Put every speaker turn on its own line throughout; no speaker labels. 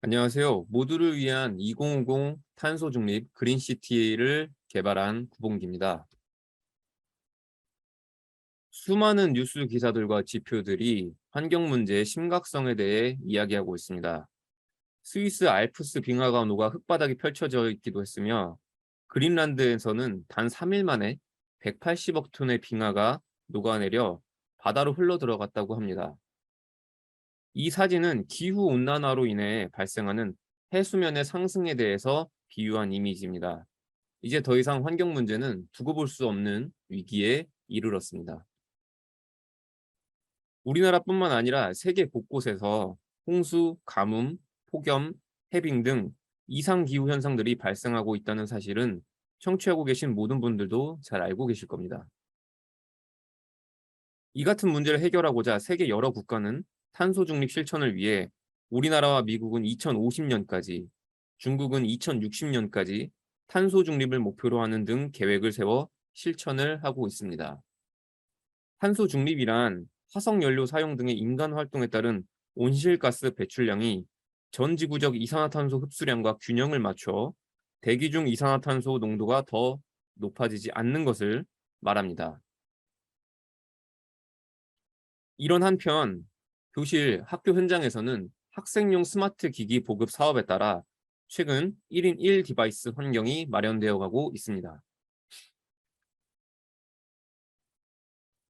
안녕하세요. 모두를 위한 2050 탄소 중립 그린시티를 개발한 구봉기입니다. 수많은 뉴스 기사들과 지표들이 환경 문제의 심각성에 대해 이야기하고 있습니다. 스위스 알프스 빙하가 흙바닥이 펼쳐져 있기도 했으며, 그린란드에서는 단 3일 만에 180억 톤의 빙하가 녹아내려 바다로 흘러 들어갔다고 합니다. 이 사진은 기후 온난화로 인해 발생하는 해수면의 상승에 대해서 비유한 이미지입니다. 이제 더 이상 환경 문제는 두고 볼 수 없는 위기에 이르렀습니다. 우리나라뿐만 아니라 세계 곳곳에서 홍수, 가뭄, 폭염, 해빙 등 이상 기후 현상들이 발생하고 있다는 사실은 청취하고 계신 모든 분들도 잘 알고 계실 겁니다. 이 같은 문제를 해결하고자 세계 여러 국가는 탄소 중립 실천을 위해 우리나라와 미국은 2050년까지, 중국은 2060년까지 탄소 중립을 목표로 하는 등 계획을 세워 실천을 하고 있습니다. 탄소 중립이란 화석 연료 사용 등의 인간 활동에 따른 온실가스 배출량이 전 지구적 이산화탄소 흡수량과 균형을 맞춰 대기 중 이산화탄소 농도가 더 높아지지 않는 것을 말합니다. 이런 한편 교실, 학교 현장에서는 학생용 스마트 기기 보급 사업에 따라 최근 1인 1 디바이스 환경이 마련되어 가고 있습니다.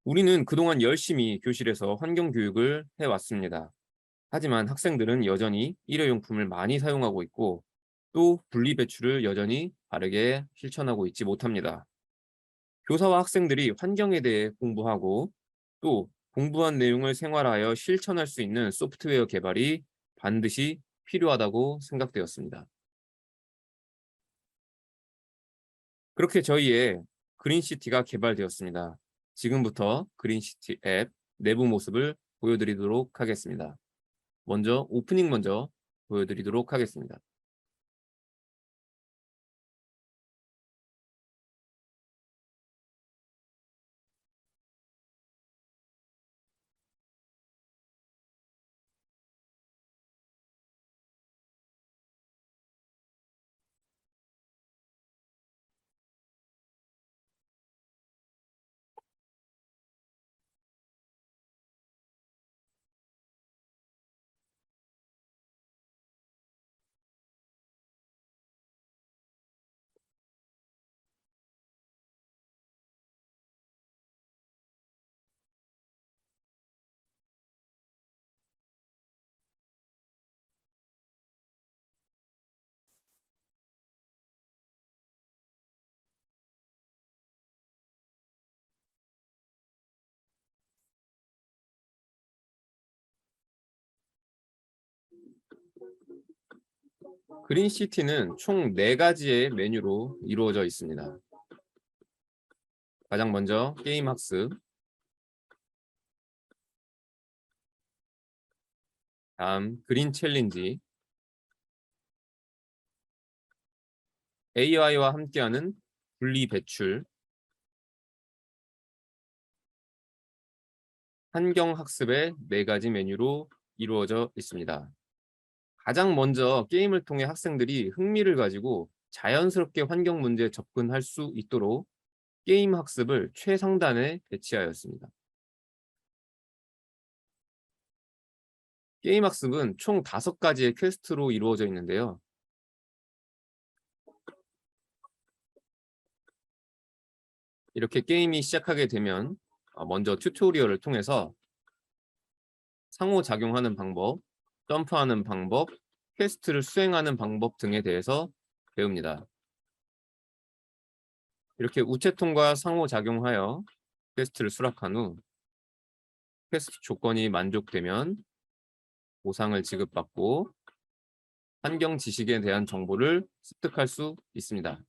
우리는 그동안 열심히 교실에서 환경 교육을 해왔습니다. 하지만 학생들은 여전히 일회용품을 많이 사용하고 있고, 또 분리배출을 여전히 바르게 실천하고 있지 못합니다. 교사와 학생들이 환경에 대해 공부하고, 또 공부한 내용을 생활하여 실천할 수 있는 소프트웨어 개발이 반드시 필요하다고 생각되었습니다. 그렇게 저희의 그린시티가 개발되었습니다. 지금부터 그린시티 앱 내부 모습을 보여드리도록 하겠습니다. 먼저 오프닝 먼저 보여드리도록 하겠습니다. 그린시티는 총 4가지의 메뉴로 이루어져 있습니다. 가장 먼저 게임 학습, 다음 그린 챌린지, AI와 함께하는 분리 배출, 환경 학습의 4가지 메뉴로 이루어져 있습니다. 가장 먼저 게임을 통해 학생들이 흥미를 가지고 자연스럽게 환경 문제에 접근할 수 있도록 게임 학습을 최상단에 배치하였습니다. 게임 학습은 총 5가지의 퀘스트로 이루어져 있는데요. 이렇게 게임이 시작하게 되면 먼저 튜토리얼을 통해서 상호작용하는 방법, 점프하는 방법, 퀘스트를 수행하는 방법 등에 대해서 배웁니다. 이렇게 우체통과 상호작용하여 퀘스트를 수락한 후 퀘스트 조건이 만족되면 보상을 지급받고 환경 지식에 대한 정보를 습득할 수 있습니다.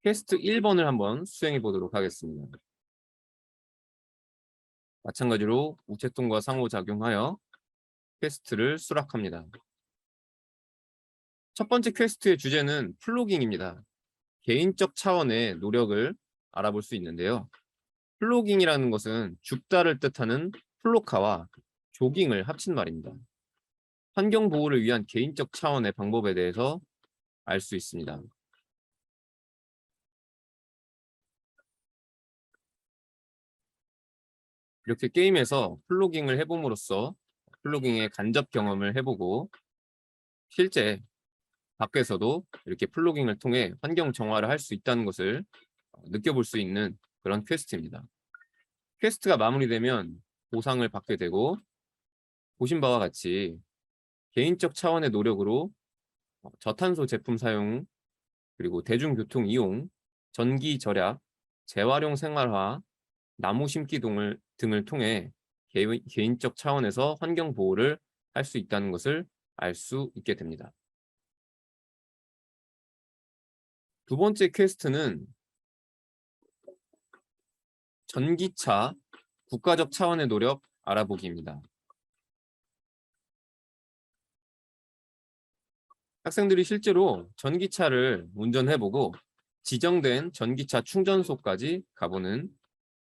퀘스트 1번을 한번 수행해 보도록 하겠습니다. 마찬가지로 우체통과 상호작용하여 퀘스트를 수락합니다. 첫 번째 퀘스트의 주제는 플로깅입니다. 개인적 차원의 노력을 알아볼 수 있는데요. 플로깅이라는 것은 죽다를 뜻하는 플로카와 조깅을 합친 말입니다. 환경 보호를 위한 개인적 차원의 방법에 대해서 알 수 있습니다. 이렇게 게임에서 플로깅을 해봄으로써 플로깅의 간접 경험을 해보고 실제 밖에서도 이렇게 플로깅을 통해 환경 정화를 할 수 있다는 것을 느껴볼 수 있는 그런 퀘스트입니다. 퀘스트가 마무리되면 보상을 받게 되고 보신 바와 같이 개인적 차원의 노력으로 저탄소 제품 사용, 그리고 대중교통 이용, 전기 절약, 재활용 생활화, 나무 심기 등을 통해 개인적 차원에서 환경 보호를 할 수 있다는 것을 알 수 있게 됩니다. 두 번째 퀘스트는 전기차 국가적 차원의 노력 알아보기입니다. 학생들이 실제로 전기차를 운전해보고 지정된 전기차 충전소까지 가보는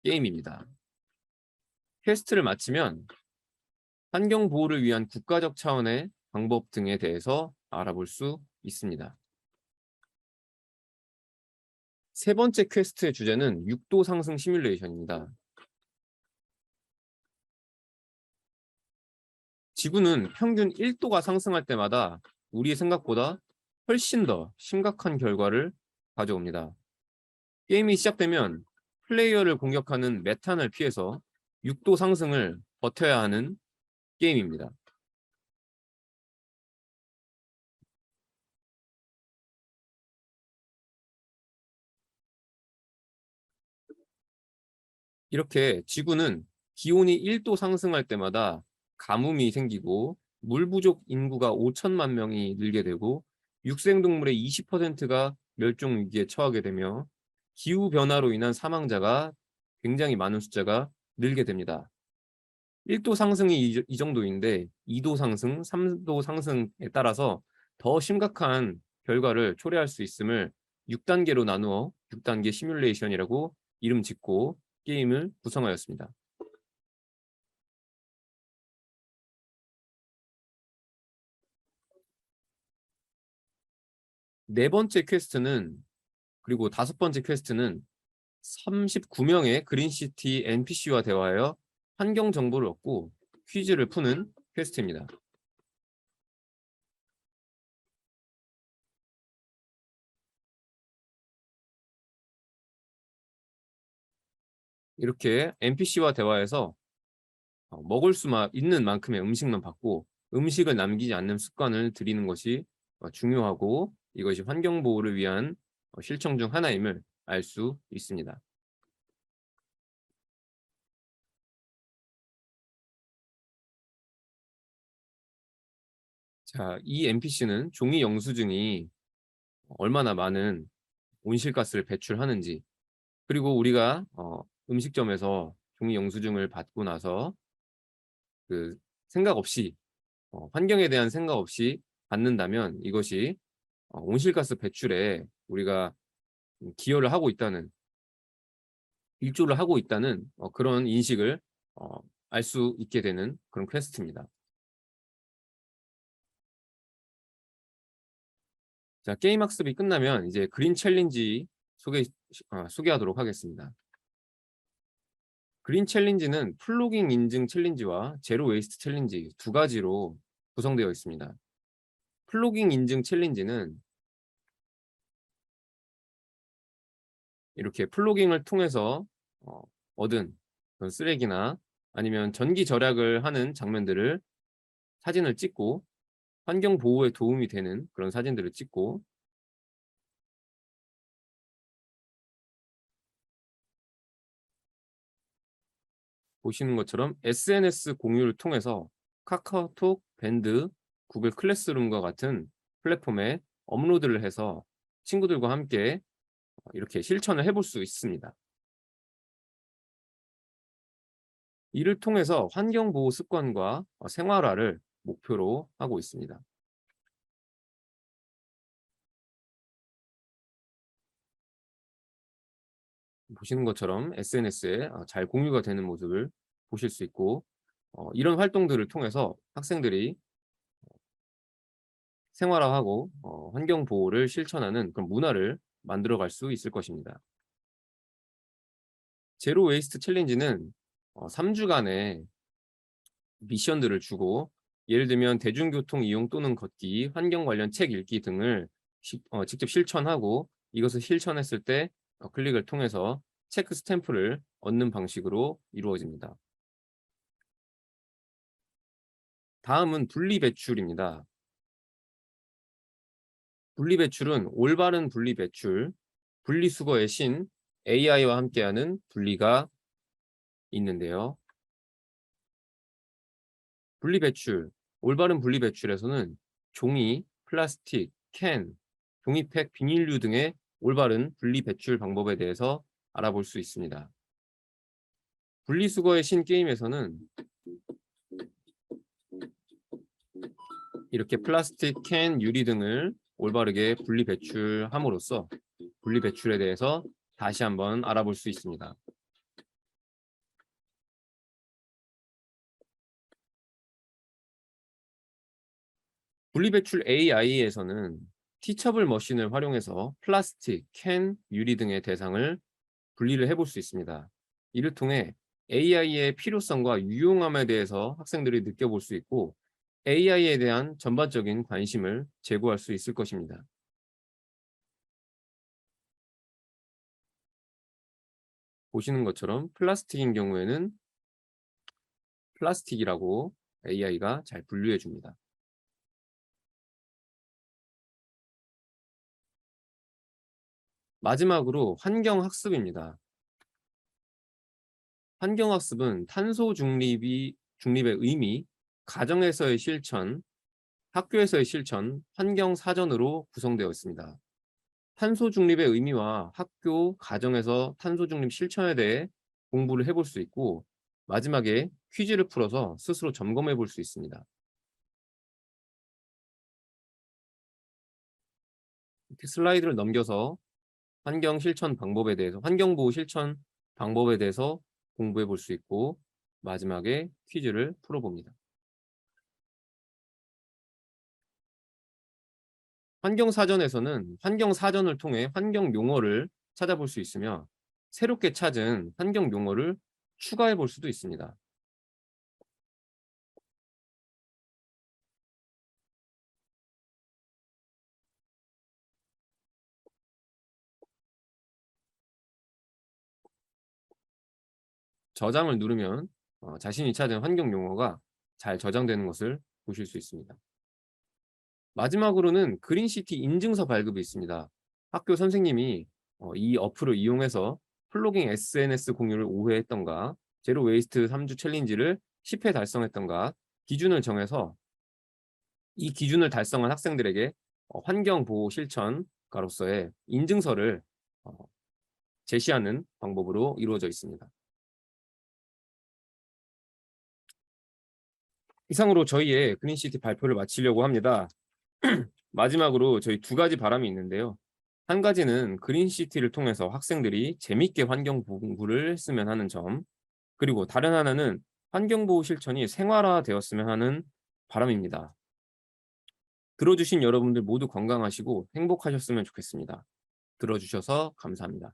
게임입니다. 퀘스트를 마치면 환경 보호를 위한 국가적 차원의 방법 등에 대해서 알아볼 수 있습니다. 세 번째 퀘스트의 주제는 6도 상승 시뮬레이션입니다. 지구는 평균 1도가 상승할 때마다 우리의 생각보다 훨씬 더 심각한 결과를 가져옵니다. 게임이 시작되면 플레이어를 공격하는 메탄을 피해서 6도 상승을 버텨야 하는 게임입니다. 이렇게 지구는 기온이 1도 상승할 때마다 가뭄이 생기고 물 부족 인구가 5천만 명이 늘게 되고 육생동물의 20%가 멸종 위기에 처하게 되며 기후 변화로 인한 사망자가 굉장히 많은 숫자가 늘게 됩니다. 1도 상승이 이 정도인데 2도 상승, 3도 상승에 따라서 더 심각한 결과를 초래할 수 있음을 6단계로 나누어 6단계 시뮬레이션이라고 이름 짓고 게임을 구성하였습니다. 네 번째 퀘스트는 그리고 다섯 번째 퀘스트는 39명의 그린시티 NPC와 대화하여 환경 정보를 얻고 퀴즈를 푸는 퀘스트입니다. 이렇게 NPC와 대화해서 먹을 수만 있는 만큼의 음식만 받고 음식을 남기지 않는 습관을 들이는 것이 중요하고 이것이 환경 보호를 위한 실천 중 하나임을 알 수 있습니다. 자, 이 NPC는 종이 영수증이 얼마나 많은 온실가스를 배출하는지 그리고 우리가 음식점에서 종이 영수증을 받고 나서 그 생각 없이 환경에 대한 생각 없이 받는다면 이것이 온실가스 배출에 우리가 기여를 하고 있다는 일조를 하고 있다는 그런 인식을 알 수 있게 되는 그런 퀘스트입니다. 자, 게임 학습이 끝나면 이제 그린 챌린지 소개하도록 하겠습니다. 그린 챌린지는 플로깅 인증 챌린지와 제로 웨이스트 챌린지 두 가지로 구성되어 있습니다. 플로깅 인증 챌린지는 이렇게 플로깅을 통해서 어, 얻은 그런 쓰레기나 아니면 전기 절약을 하는 장면들을 사진을 찍고 환경 보호에 도움이 되는 그런 사진들을 찍고 보시는 것처럼 SNS 공유를 통해서 카카오톡, 밴드, 구글 클래스룸과 같은 플랫폼에 업로드를 해서 친구들과 함께 이렇게 실천을 해볼 수 있습니다. 이를 통해서 환경 보호 습관과 생활화를 목표로 하고 있습니다. 보시는 것처럼 SNS에 잘 공유가 되는 모습을 보실 수 있고 이런 활동들을 통해서 학생들이 생활화하고 환경 보호를 실천하는 그런 문화를 만들어 갈 수 있을 것입니다. 제로 웨이스트 챌린지는 3 주간의 미션들을 주고, 예를 들면 대중교통 이용 또는 걷기, 환경 관련 책 읽기 등을 직접 실천하고, 이것을 실천했을 때 클릭을 통해서 체크 스탬프를 얻는 방식으로 이루어집니다. 다음은 분리배출입니다. 분리배출은 올바른 분리배출, 분리수거의 신, AI와 함께하는 분리가 있는데요. 분리배출, 올바른 분리배출에서는 종이, 플라스틱, 캔, 종이팩, 비닐류 등의 올바른 분리배출 방법에 대해서 알아볼 수 있습니다. 분리수거의 신 게임에서는 이렇게 플라스틱, 캔, 유리 등을 올바르게 분리배출함으로써 분리배출에 대해서 다시 한번 알아볼 수 있습니다. 분리배출 AI에서는 티처블 머신을 활용해서 플라스틱, 캔, 유리 등의 대상을 분리를 해볼 수 있습니다. 이를 통해 AI의 필요성과 유용함에 대해서 학생들이 느껴볼 수 있고, AI에 대한 전반적인 관심을 제고할 수 있을 것입니다. 보시는 것처럼 플라스틱인 경우에는 플라스틱이라고 AI가 잘 분류해 줍니다. 마지막으로 환경학습입니다. 환경학습은 중립의 의미, 가정에서의 실천, 학교에서의 실천, 환경사전으로 구성되어 있습니다. 탄소 중립의 의미와 학교, 가정에서 탄소 중립 실천에 대해 공부를 해볼 수 있고, 마지막에 퀴즈를 풀어서 스스로 점검해 볼 수 있습니다. 이렇게 슬라이드를 넘겨서 환경보호 실천 방법에 대해서 공부해 볼 수 있고, 마지막에 퀴즈를 풀어봅니다. 환경사전에서는 환경사전을 통해 환경 용어를 찾아볼 수 있으며, 새롭게 찾은 환경 용어를 추가해 볼 수도 있습니다. 저장을 누르면 자신이 찾은 환경 용어가 잘 저장되는 것을 보실 수 있습니다. 마지막으로는 그린시티 인증서 발급이 있습니다. 학교 선생님이 이 어플을 이용해서 플로깅 SNS 공유를 5회 했던가, 제로 웨이스트 3주 챌린지를 10회 달성했던가 기준을 정해서, 이 기준을 달성한 학생들에게 환경 보호 실천가로서의 인증서를 어, 제시하는 방법으로 이루어져 있습니다. 이상으로 저희의 그린시티 발표를 마치려고 합니다. 마지막으로 저희 두 가지 바람이 있는데요. 한 가지는 그린시티를 통해서 학생들이 재밌게 환경 공부를 했으면 하는 점, 그리고 다른 하나는 환경보호 실천이 생활화되었으면 하는 바람입니다. 들어주신 여러분들 모두 건강하시고 행복하셨으면 좋겠습니다. 들어주셔서 감사합니다.